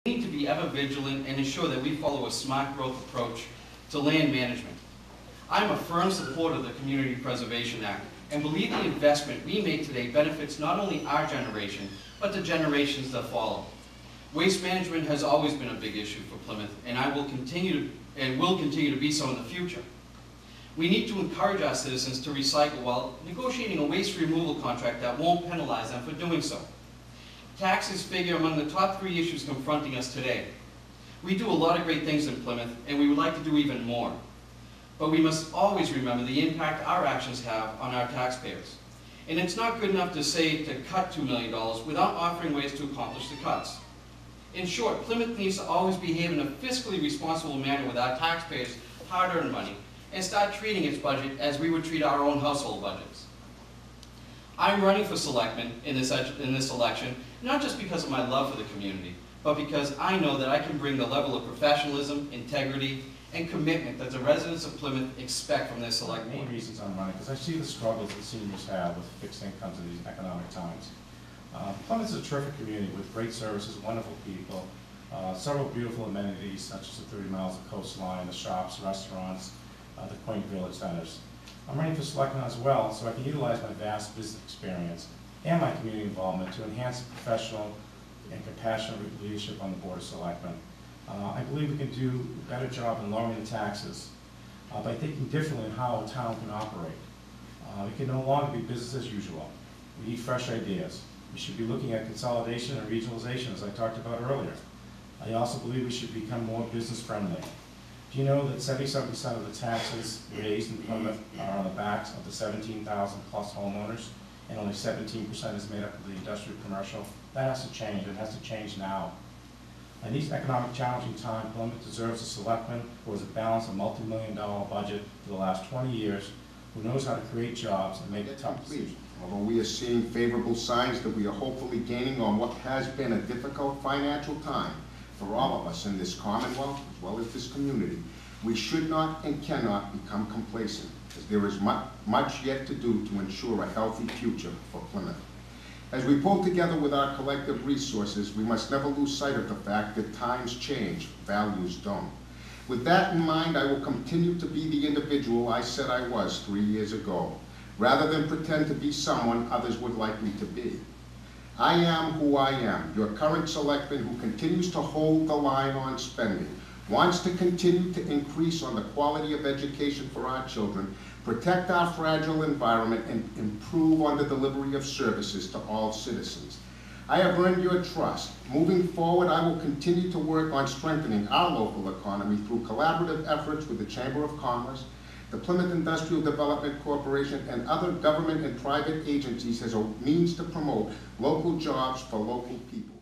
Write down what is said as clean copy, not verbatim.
We need to be ever vigilant and ensure that we follow a smart growth approach to land management. I'm a firm supporter of the Community Preservation Act and believe the investment we make today benefits not only our generation, but the generations that follow. Waste management has always been a big issue for Plymouth, and will continue to be so in the future. We need to encourage our citizens to recycle while negotiating a waste removal contract that won't penalize them for doing so. Taxes figure among the top 3 issues confronting us today. We do a lot of great things in Plymouth, and we would like to do even more. But we must always remember the impact our actions have on our taxpayers. And it's not good enough to say to cut $2 million without offering ways to accomplish the cuts. In short, Plymouth needs to always behave in a fiscally responsible manner with our taxpayers' hard-earned money and start treating its budget as we would treat our own household budgets. I'm running for Selectman in this election, not just because of my love for the community, but because I know that I can bring the level of professionalism, integrity, and commitment that the residents of Plymouth expect from their select board. The main reasons I'm running, because I see the struggles that seniors have with fixed incomes in these economic times. Plymouth is a terrific community with great services, wonderful people, several beautiful amenities such as the 30 miles of coastline, the shops, restaurants, the quaint village centers. I'm running for Selectman as well, so I can utilize my vast business experience and my community involvement to enhance professional and compassionate leadership on the Board of Selectmen. I believe we can do a better job in lowering the taxes by thinking differently in how a town can operate. It can no longer be business as usual. We need fresh ideas. We should be looking at consolidation and regionalization, as I talked about earlier. I also believe we should become more business friendly. Do you know that 77% of the taxes raised in Plymouth are on the backs of the 17,000 plus homeowners, and only 17% is made up of the industrial commercial? That has to change. It has to change now. In these economic challenging times, Plymouth deserves a selectman who has a balanced multi-million-dollar budget for the last 20 years, who knows how to create jobs and make tough decisions. Although we are seeing favorable signs that we are hopefully gaining on what has been a difficult financial time for all of us in this Commonwealth as well as this community, we should not and cannot become complacent, as there is much yet to do to ensure a healthy future for Plymouth. As we pull together with our collective resources, we must never lose sight of the fact that times change, values don't. With that in mind, I will continue to be the individual I said I was 3 years ago, rather than pretend to be someone others would like me to be. I am who I am, your current selectman who continues to hold the line on spending, wants to continue to increase on the quality of education for our children, protect our fragile environment, and improve on the delivery of services to all citizens. I have earned your trust. Moving forward, I will continue to work on strengthening our local economy through collaborative efforts with the Chamber of Commerce, the Plymouth Industrial Development Corporation, and other government and private agencies as a means to promote local jobs for local people.